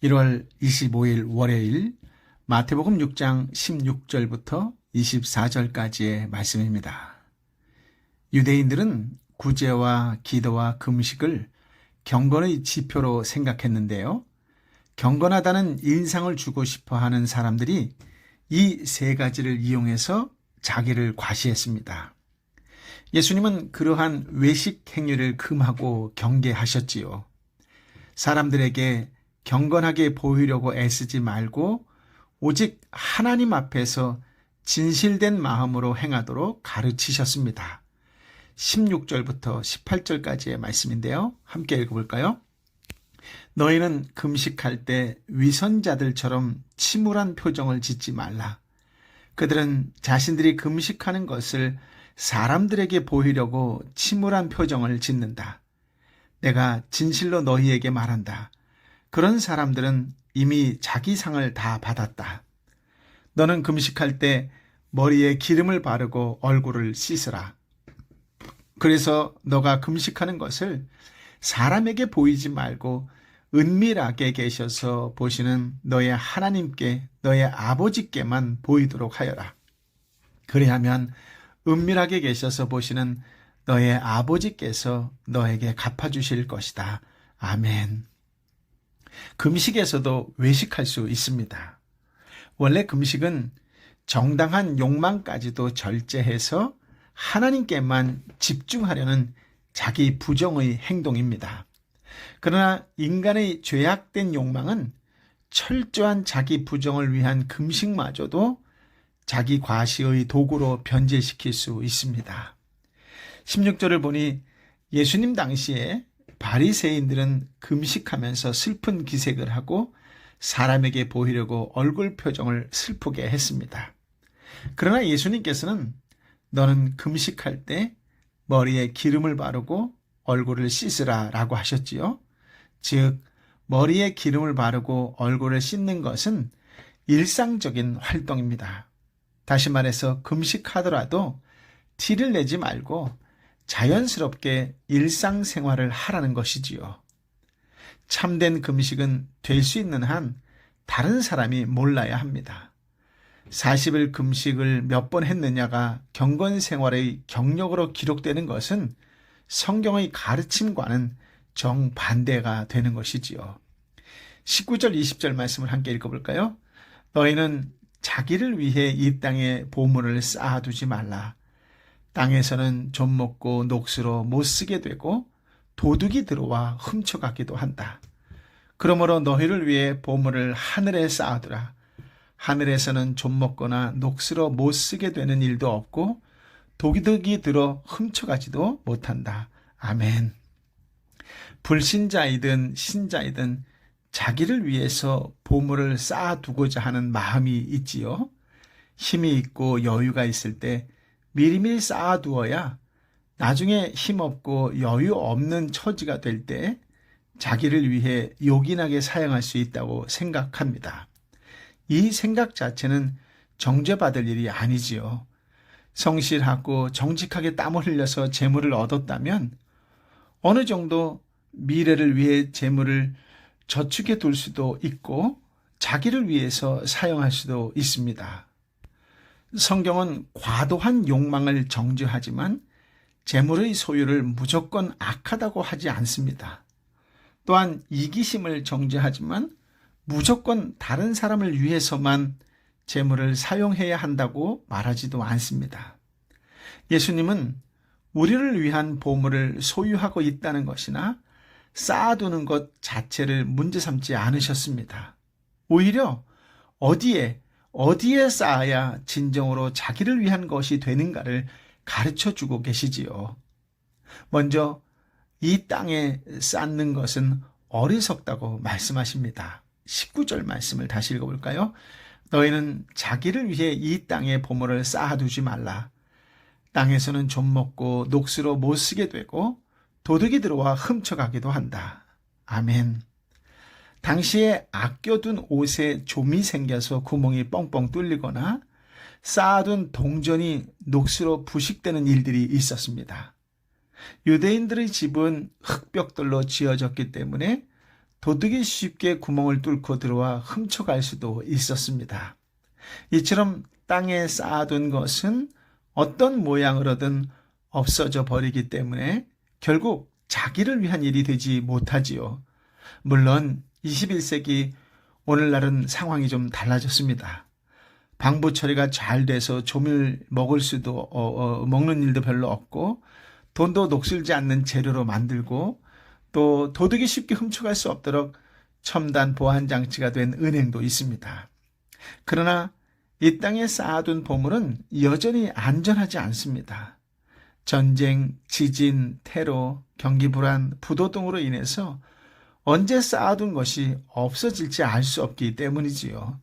1월 25일 월요일 마태복음 6장 16절부터 24절까지의 말씀입니다. 유대인들은 구제와 기도와 금식을 경건의 지표로 생각했는데요. 경건하다는 인상을 주고 싶어 하는 사람들이 이 세 가지를 이용해서 자기를 과시했습니다. 예수님은 그러한 외식 행위를 금하고 경계하셨지요. 사람들에게 경건하게 보이려고 애쓰지 말고 오직 하나님 앞에서 진실된 마음으로 행하도록 가르치셨습니다. 16절부터 18절까지의 말씀인데요. 함께 읽어볼까요? 너희는 금식할 때 위선자들처럼 침울한 표정을 짓지 말라. 그들은 자신들이 금식하는 것을 사람들에게 보이려고 침울한 표정을 짓는다. 내가 진실로 너희에게 말한다. 그런 사람들은 이미 자기 상을 다 받았다. 너는 금식할 때 머리에 기름을 바르고 얼굴을 씻으라. 그래서 너가 금식하는 것을 사람에게 보이지 말고 은밀하게 계셔서 보시는 너의 하나님께, 너의 아버지께만 보이도록 하여라. 그리하면 은밀하게 계셔서 보시는 너의 아버지께서 너에게 갚아주실 것이다. 아멘. 금식에서도 외식할 수 있습니다. 원래 금식은 정당한 욕망까지도 절제해서 하나님께만 집중하려는 자기 부정의 행동입니다. 그러나 인간의 죄악된 욕망은 철저한 자기 부정을 위한 금식마저도 자기 과시의 도구로 변제시킬 수 있습니다. 16절을 보니 예수님 당시에 바리새인들은 금식하면서 슬픈 기색을 하고 사람에게 보이려고 얼굴 표정을 슬프게 했습니다. 그러나 예수님께서는 너는 금식할 때 머리에 기름을 바르고 얼굴을 씻으라 라고 하셨지요. 즉 머리에 기름을 바르고 얼굴을 씻는 것은 일상적인 활동입니다. 다시 말해서 금식하더라도 티를 내지 말고 자연스럽게 일상생활을 하라는 것이지요. 참된 금식은 될 수 있는 한 다른 사람이 몰라야 합니다. 40일 금식을 몇 번 했느냐가 경건생활의 경력으로 기록되는 것은 성경의 가르침과는 정반대가 되는 것이지요. 19절 20절 말씀을 함께 읽어볼까요? 너희는 자기를 위해 이 땅에 보물을 쌓아두지 말라. 땅에서는 좀 먹고 녹수로 못 쓰게 되고 도둑이 들어와 훔쳐가기도 한다. 그러므로 너희를 위해 보물을 하늘에 쌓아두라. 하늘에서는 좀 먹거나 녹수로 못 쓰게 되는 일도 없고 도둑이 들어 훔쳐가지도 못한다. 아멘. 불신자이든 신자이든 자기를 위해서 보물을 쌓아두고자 하는 마음이 있지요. 힘이 있고 여유가 있을 때 미리미리 쌓아두어야 나중에 힘없고 여유 없는 처지가 될 때 자기를 위해 요긴하게 사용할 수 있다고 생각합니다. 이 생각 자체는 정죄받을 일이 아니지요. 성실하고 정직하게 땀을 흘려서 재물을 얻었다면 어느 정도 미래를 위해 재물을 저축해 둘 수도 있고 자기를 위해서 사용할 수도 있습니다. 성경은 과도한 욕망을 정죄하지만 재물의 소유를 무조건 악하다고 하지 않습니다. 또한 이기심을 정죄하지만 무조건 다른 사람을 위해서만 재물을 사용해야 한다고 말하지도 않습니다. 예수님은 우리를 위한 보물을 소유하고 있다는 것이나 쌓아두는 것 자체를 문제 삼지 않으셨습니다. 오히려 어디에 쌓아야 진정으로 자기를 위한 것이 되는가를 가르쳐주고 계시지요. 먼저 이 땅에 쌓는 것은 어리석다고 말씀하십니다. 19절 말씀을 다시 읽어볼까요? 너희는 자기를 위해 이 땅에 보물을 쌓아두지 말라. 땅에서는 좀 먹고 녹수로 못 쓰게 되고 도둑이 들어와 훔쳐가기도 한다. 아멘. 당시에 아껴둔 옷에 좀이 생겨서 구멍이 뻥뻥 뚫리거나 쌓아둔 동전이 녹수로 부식되는 일들이 있었습니다. 유대인들의 집은 흙벽돌로 지어졌기 때문에 도둑이 쉽게 구멍을 뚫고 들어와 훔쳐갈 수도 있었습니다. 이처럼 땅에 쌓아둔 것은 어떤 모양으로든 없어져 버리기 때문에 결국 자기를 위한 일이 되지 못하지요. 물론 21세기 오늘날은 상황이 좀 달라졌습니다. 방부 처리가 잘 돼서 조밀 먹는 일도 별로 없고 돈도 녹슬지 않는 재료로 만들고 또 도둑이 쉽게 훔쳐갈 수 없도록 첨단 보안 장치가 된 은행도 있습니다. 그러나 이 땅에 쌓아둔 보물은 여전히 안전하지 않습니다. 전쟁, 지진, 테러, 경기 불안, 부도 등으로 인해서 언제 쌓아둔 것이 없어질지 알 수 없기 때문이지요.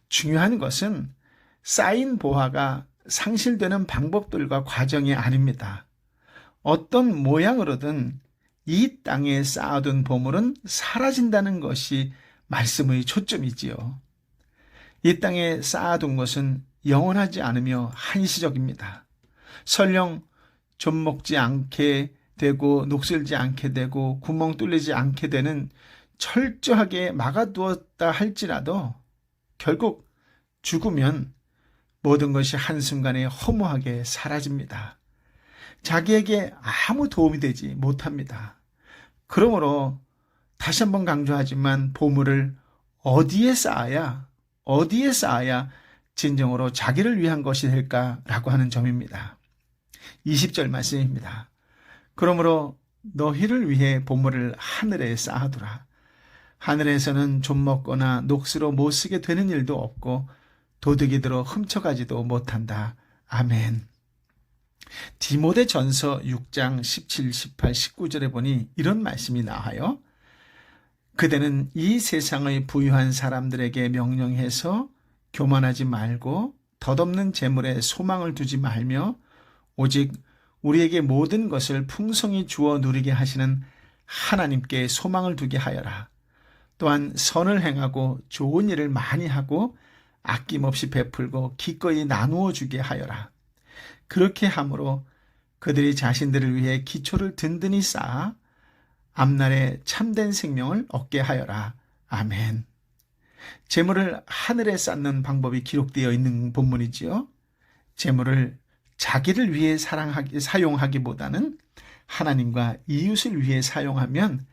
중요한 것은 쌓인 보화가 상실되는 방법들과 과정이 아닙니다. 어떤 모양으로든 이 땅에 쌓아둔 보물은 사라진다는 것이 말씀의 초점이지요. 이 땅에 쌓아둔 것은 영원하지 않으며 한시적입니다. 설령 좀 먹지 않게 되고 녹슬지 않게 되고 구멍 뚫리지 않게 되는 철저하게 막아두었다 할지라도 결국 죽으면 모든 것이 한순간에 허무하게 사라집니다. 자기에게 아무 도움이 되지 못합니다. 그러므로 다시 한번 강조하지만 보물을 어디에 쌓아야 진정으로 자기를 위한 것이 될까라고 하는 점입니다. 20절 말씀입니다. 그러므로 너희를 위해 보물을 하늘에 쌓아두라. 하늘에서는 좀 먹거나 녹수로 못 쓰게 되는 일도 없고 도둑이 들어 훔쳐가지도 못한다. 아멘. 디모데 전서 6장 17, 18, 19절에 보니 이런 말씀이 나와요. 그대는 이 세상의 부유한 사람들에게 명령해서 교만하지 말고 덧없는 재물에 소망을 두지 말며 오직 우리에게 모든 것을 풍성히 주어 누리게 하시는 하나님께 소망을 두게 하여라. 또한 선을 행하고 좋은 일을 많이 하고 아낌없이 베풀고 기꺼이 나누어 주게 하여라. 그렇게 함으로 그들이 자신들을 위해 기초를 든든히 쌓아 앞날에 참된 생명을 얻게 하여라. 아멘. 재물을 하늘에 쌓는 방법이 기록되어 있는 본문이지요. 재물을 자기를 위해 사용하기보다는 하나님과 이웃을 위해 사용하면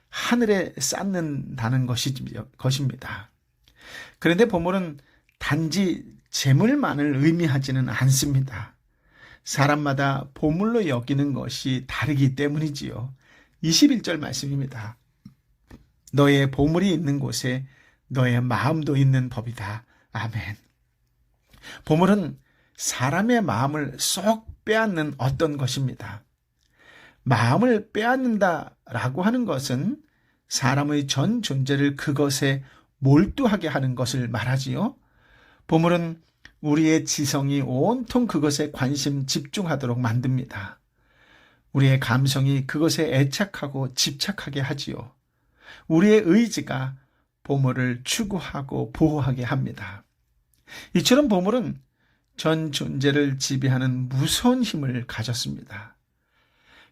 하늘에 쌓는다는 것입니다. 그런데 보물은 단지 재물만을 의미하지는 않습니다. 사람마다 보물로 여기는 것이 다르기 때문이지요. 21절 말씀입니다. 너의 보물이 있는 곳에 너의 마음도 있는 법이다. 아멘. 보물은 사람의 마음을 쏙 빼앗는 어떤 것입니다. 마음을 빼앗는다라고 하는 것은 사람의 전 존재를 그것에 몰두하게 하는 것을 말하지요. 보물은 우리의 지성이 온통 그것에 관심 집중하도록 만듭니다. 우리의 감성이 그것에 애착하고 집착하게 하지요. 우리의 의지가 보물을 추구하고 보호하게 합니다. 이처럼 보물은 전 존재를 지배하는 무서운 힘을 가졌습니다.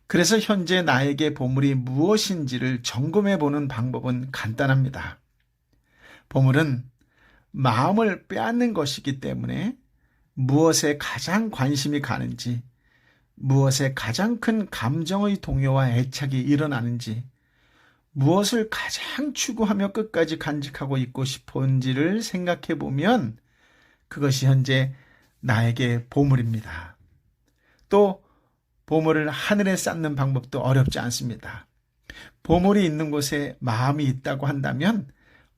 그래서 현재 나에게 보물이 무엇인지를 점검해 보는 방법은 간단합니다. 보물은 마음을 빼앗는 것이기 때문에 무엇에 가장 관심이 가는지, 무엇에 가장 큰 감정의 동요와 애착이 일어나는지, 무엇을 가장 추구하며 끝까지 간직하고 있고 싶은지를 생각해 보면 그것이 현재 나에게 보물입니다. 또 보물을 하늘에 쌓는 방법도 어렵지 않습니다. 보물이 있는 곳에 마음이 있다고 한다면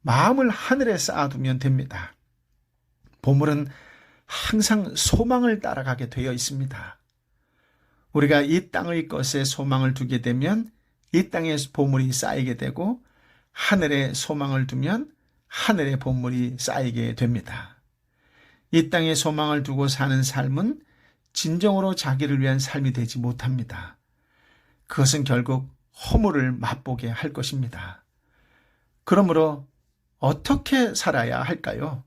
마음을 하늘에 쌓아두면 됩니다. 보물은 항상 소망을 따라가게 되어 있습니다. 우리가 이 땅의 것에 소망을 두게 되면 이 땅에 보물이 쌓이게 되고 하늘에 소망을 두면 하늘에 보물이 쌓이게 됩니다. 이 땅에 소망을 두고 사는 삶은 진정으로 자기를 위한 삶이 되지 못합니다. 그것은 결국 허물을 맛보게 할 것입니다. 그러므로 어떻게 살아야 할까요?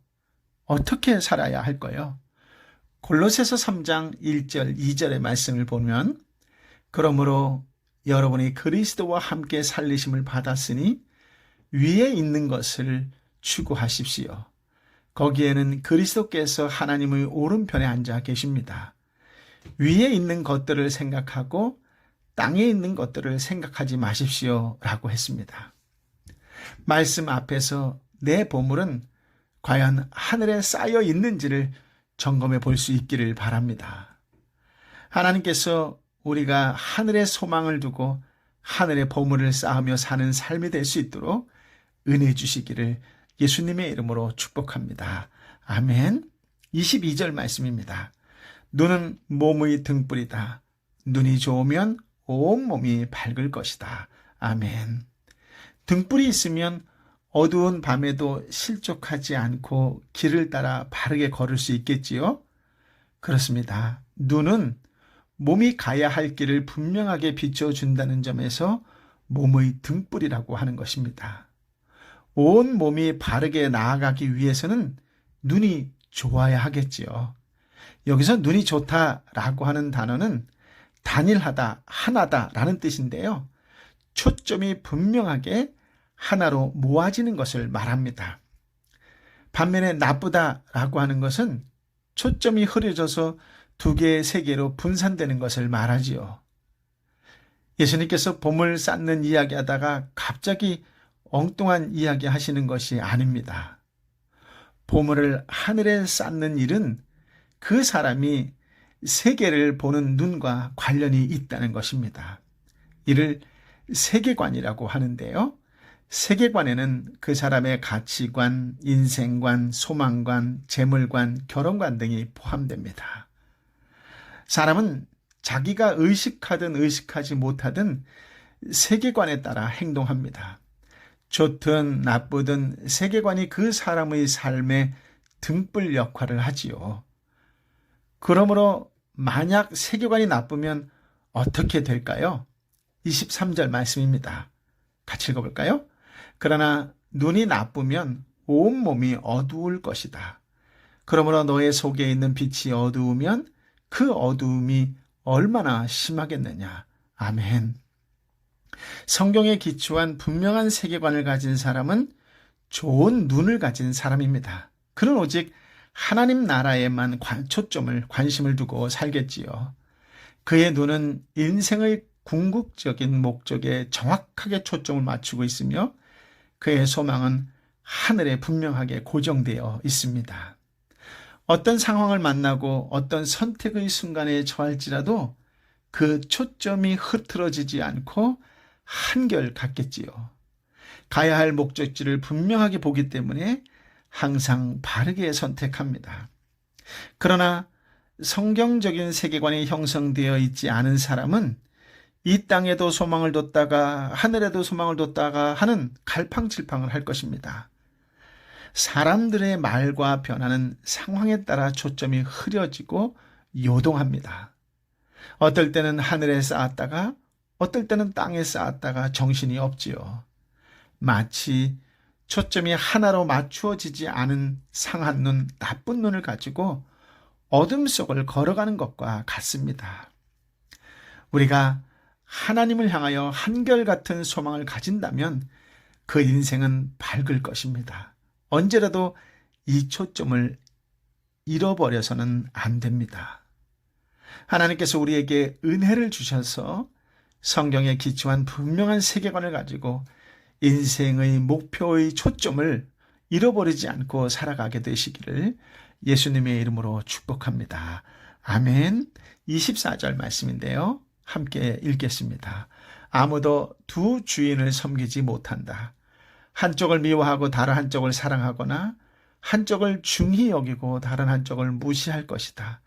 어떻게 살아야 할까요? 골로새서 3장 1절 2절의 말씀을 보면 그러므로 여러분이 그리스도와 함께 살리심을 받았으니 위에 있는 것을 추구하십시오. 거기에는 그리스도께서 하나님의 오른편에 앉아 계십니다. 위에 있는 것들을 생각하고 땅에 있는 것들을 생각하지 마십시오 라고 했습니다. 말씀 앞에서 내 보물은 과연 하늘에 쌓여 있는지를 점검해 볼 수 있기를 바랍니다. 하나님께서 우리가 하늘에 소망을 두고 하늘의 보물을 쌓으며 사는 삶이 될 수 있도록 은혜 주시기를 예수님의 이름으로 축복합니다. 아멘. 22절 말씀입니다. 눈은 몸의 등불이다. 눈이 좋으면 온몸이 밝을 것이다. 아멘. 등불이 있으면 어두운 밤에도 실족하지 않고 길을 따라 바르게 걸을 수 있겠지요? 그렇습니다. 눈은 몸이 가야 할 길을 분명하게 비춰준다는 점에서 몸의 등불이라고 하는 것입니다. 온 몸이 바르게 나아가기 위해서는 눈이 좋아야 하겠지요. 여기서 눈이 좋다라고 하는 단어는 단일하다, 하나다라는 뜻인데요. 초점이 분명하게 하나로 모아지는 것을 말합니다. 반면에 나쁘다라고 하는 것은 초점이 흐려져서 두 개, 세 개로 분산되는 것을 말하지요. 예수님께서 보물 쌓는 이야기하다가 갑자기 엉뚱한 이야기 하시는 것이 아닙니다. 보물을 하늘에 쌓는 일은 그 사람이 세계를 보는 눈과 관련이 있다는 것입니다. 이를 세계관이라고 하는데요. 세계관에는 그 사람의 가치관, 인생관, 소망관, 재물관, 결혼관 등이 포함됩니다. 사람은 자기가 의식하든 의식하지 못하든 세계관에 따라 행동합니다. 좋든 나쁘든 세계관이 그 사람의 삶에 등불 역할을 하지요. 그러므로 만약 세계관이 나쁘면 어떻게 될까요? 23절 말씀입니다. 같이 읽어볼까요? 그러나 눈이 나쁘면 온몸이 어두울 것이다. 그러므로 너의 속에 있는 빛이 어두우면 그 어두움이 얼마나 심하겠느냐. 아멘. 성경에 기초한 분명한 세계관을 가진 사람은 좋은 눈을 가진 사람입니다. 그는 오직 하나님 나라에만 관심을 두고 살겠지요. 그의 눈은 인생의 궁극적인 목적에 정확하게 초점을 맞추고 있으며 그의 소망은 하늘에 분명하게 고정되어 있습니다. 어떤 상황을 만나고 어떤 선택의 순간에 처할지라도 그 초점이 흐트러지지 않고 한결같겠지요. 가야 할 목적지를 분명하게 보기 때문에 항상 바르게 선택합니다. 그러나 성경적인 세계관이 형성되어 있지 않은 사람은 이 땅에도 소망을 뒀다가 하늘에도 소망을 뒀다가 하는 갈팡질팡을 할 것입니다. 사람들의 말과 변화는 상황에 따라 초점이 흐려지고 요동합니다. 어떨 때는 하늘에 쌓았다가 어떨 때는 땅에 쌓았다가 정신이 없지요. 마치 초점이 하나로 맞추어지지 않은 상한 눈, 나쁜 눈을 가지고 어둠 속을 걸어가는 것과 같습니다. 우리가 하나님을 향하여 한결같은 소망을 가진다면 그 인생은 밝을 것입니다. 언제라도 이 초점을 잃어버려서는 안 됩니다. 하나님께서 우리에게 은혜를 주셔서 성경에 기초한 분명한 세계관을 가지고 인생의 목표의 초점을 잃어버리지 않고 살아가게 되시기를 예수님의 이름으로 축복합니다. 아멘. 24절 말씀인데요. 함께 읽겠습니다. 아무도 두 주인을 섬기지 못한다. 한쪽을 미워하고 다른 한쪽을 사랑하거나 한쪽을 중히 여기고 다른 한쪽을 무시할 것이다.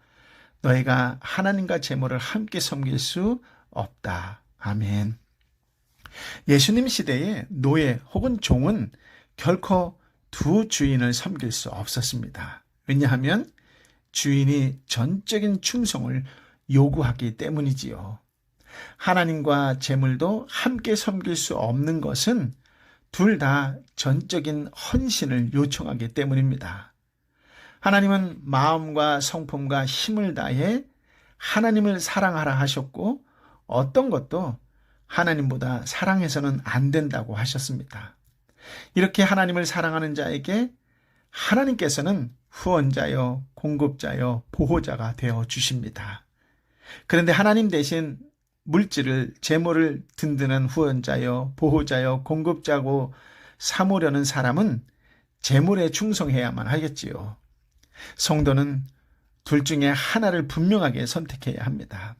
너희가 하나님과 재물을 함께 섬길 수 없다. 아멘. 예수님 시대에 노예 혹은 종은 결코 두 주인을 섬길 수 없었습니다. 왜냐하면 주인이 전적인 충성을 요구하기 때문이지요. 하나님과 재물도 함께 섬길 수 없는 것은 둘 다 전적인 헌신을 요청하기 때문입니다. 하나님은 마음과 성품과 힘을 다해 하나님을 사랑하라 하셨고 어떤 것도 하나님보다 사랑해서는 안 된다고 하셨습니다. 이렇게 하나님을 사랑하는 자에게 하나님께서는 후원자요, 공급자요, 보호자가 되어 주십니다. 그런데 하나님 대신 물질을, 재물을 든든한 후원자요, 보호자요, 공급자고 삼으려는 사람은 재물에 충성해야만 하겠지요. 성도는 둘 중에 하나를 분명하게 선택해야 합니다.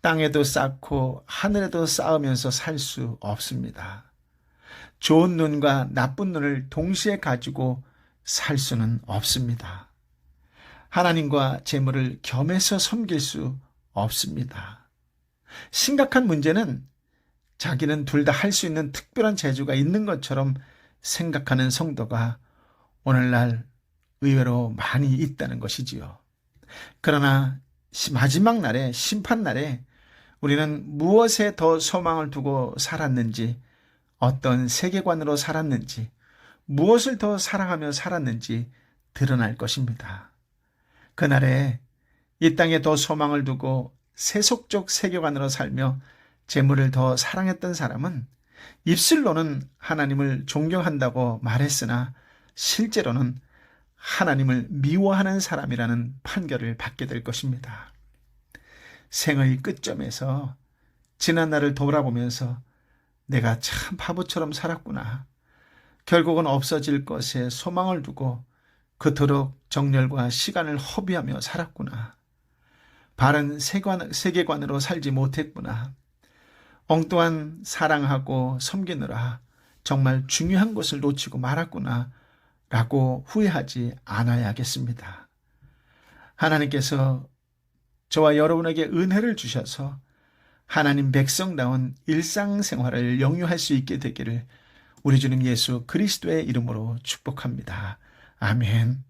땅에도 쌓고 하늘에도 쌓으면서 살 수 없습니다. 좋은 눈과 나쁜 눈을 동시에 가지고 살 수는 없습니다. 하나님과 재물을 겸해서 섬길 수 없습니다. 심각한 문제는 자기는 둘 다 할 수 있는 특별한 재주가 있는 것처럼 생각하는 성도가 오늘날 의외로 많이 있다는 것이지요. 그러나 마지막 날에, 심판날에 우리는 무엇에 더 소망을 두고 살았는지, 어떤 세계관으로 살았는지, 무엇을 더 사랑하며 살았는지 드러날 것입니다. 그날에 이 땅에 더 소망을 두고 세속적 세계관으로 살며 재물을 더 사랑했던 사람은 입술로는 하나님을 존경한다고 말했으나 실제로는 하나님을 미워하는 사람이라는 판결을 받게 될 것입니다. 생의 끝점에서 지난 날을 돌아보면서 내가 참 바보처럼 살았구나. 결국은 없어질 것에 소망을 두고 그토록 정열과 시간을 허비하며 살았구나. 바른 세계관으로 살지 못했구나. 엉뚱한 사랑하고 섬기느라 정말 중요한 것을 놓치고 말았구나 라고 후회하지 않아야겠습니다. 하나님께서 저와 여러분에게 은혜를 주셔서 하나님 백성다운 일상생활을 영유할 수 있게 되기를 우리 주님 예수 그리스도의 이름으로 축복합니다. 아멘.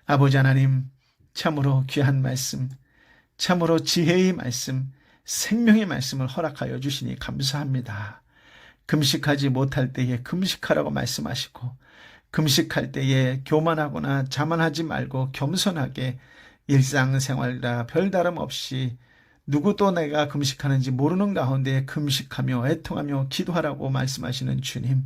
아버지 하나님, 참으로 귀한 말씀, 참으로 지혜의 말씀, 생명의 말씀을 허락하여 주시니 감사합니다. 금식하지 못할 때에 금식하라고 말씀하시고, 금식할 때에 교만하거나 자만하지 말고 겸손하게 일상생활과 별다름 없이 누구도 내가 금식하는지 모르는 가운데 금식하며 애통하며 기도하라고 말씀하시는 주님,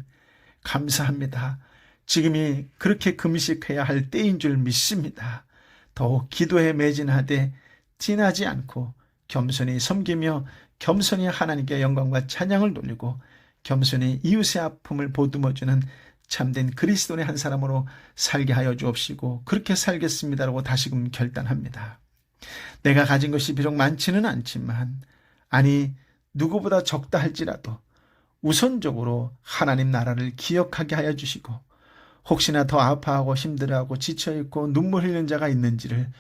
감사합니다. 지금이 그렇게 금식해야 할 때인 줄 믿습니다. 더욱 기도에 매진하되 티나지 않고 겸손히 섬기며 겸손히 하나님께 영광과 찬양을 돌리고 겸손히 이웃의 아픔을 보듬어주는 참된 그리스도의 한 사람으로 살게 하여 주옵시고 그렇게 살겠습니다라고 다시금 결단합니다. 내가 가진 것이 비록 많지는 않지만, 아니 누구보다 적다 할지라도 우선적으로 하나님 나라를 기억하게 하여 주시고, 혹시나 더 아파하고 힘들어하고 지쳐있고 눈물 흘리는 자가 있는지를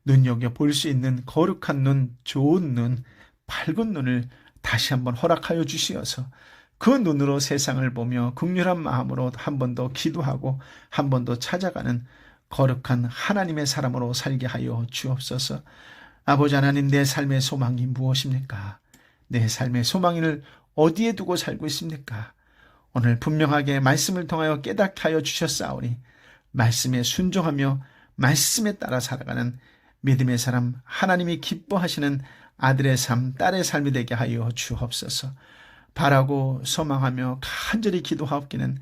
눈여겨볼 수 있는 거룩한 눈, 좋은 눈, 밝은 눈을 다시 한번 허락하여 주시어서 그 눈으로 세상을 보며 긍휼한 마음으로 한 번 더 기도하고 한 번 더 찾아가는 거룩한 하나님의 사람으로 살게 하여 주옵소서. 아버지 하나님, 내 삶의 소망이 무엇입니까? 내 삶의 소망을 어디에 두고 살고 있습니까? 오늘 분명하게 말씀을 통하여 깨닫게 하여 주셨사오니 말씀에 순종하며 말씀에 따라 살아가는 믿음의 사람, 하나님이 기뻐하시는 아들의 삶, 딸의 삶이 되게 하여 주옵소서. 바라고 소망하며 간절히 기도하옵기는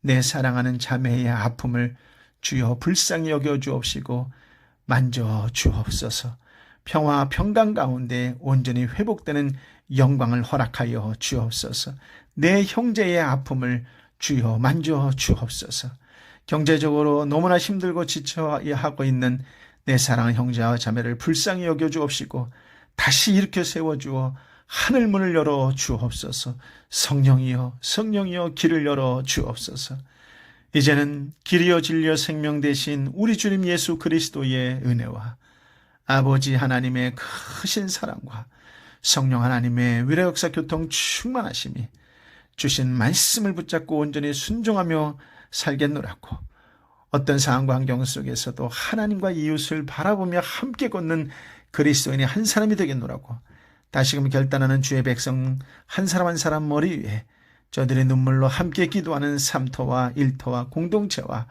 내 사랑하는 자매의 아픔을 주여 불쌍히 여겨 주옵시고 만져 주옵소서. 평화 평강 가운데 온전히 회복되는 영광을 허락하여 주옵소서. 내 형제의 아픔을 주여 만져 주옵소서. 경제적으로 너무나 힘들고 지쳐하고 있는 내 사랑하는 형제와 자매를 불쌍히 여겨 주옵시고 다시 일으켜 세워주어 하늘문을 열어 주옵소서. 성령이여 성령이여 길을 열어 주옵소서. 이제는 길이여 진리여 생명 되신 우리 주님 예수 그리스도의 은혜와 아버지 하나님의 크신 사랑과 성령 하나님의 위로 역사 교통 충만하심이 주신 말씀을 붙잡고 온전히 순종하며 살겠노라고, 어떤 상황과 환경 속에서도 하나님과 이웃을 바라보며 함께 걷는 그리스도인의 한 사람이 되겠노라고 다시금 결단하는 주의 백성 한 사람 한 사람 머리 위에 저들의 눈물로 함께 기도하는 삼터와 일터와 공동체와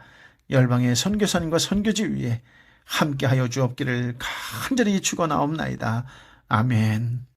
열방의 선교사님과 선교지 위에 함께하여 주옵기를 간절히 축원하옵나이다. 아멘.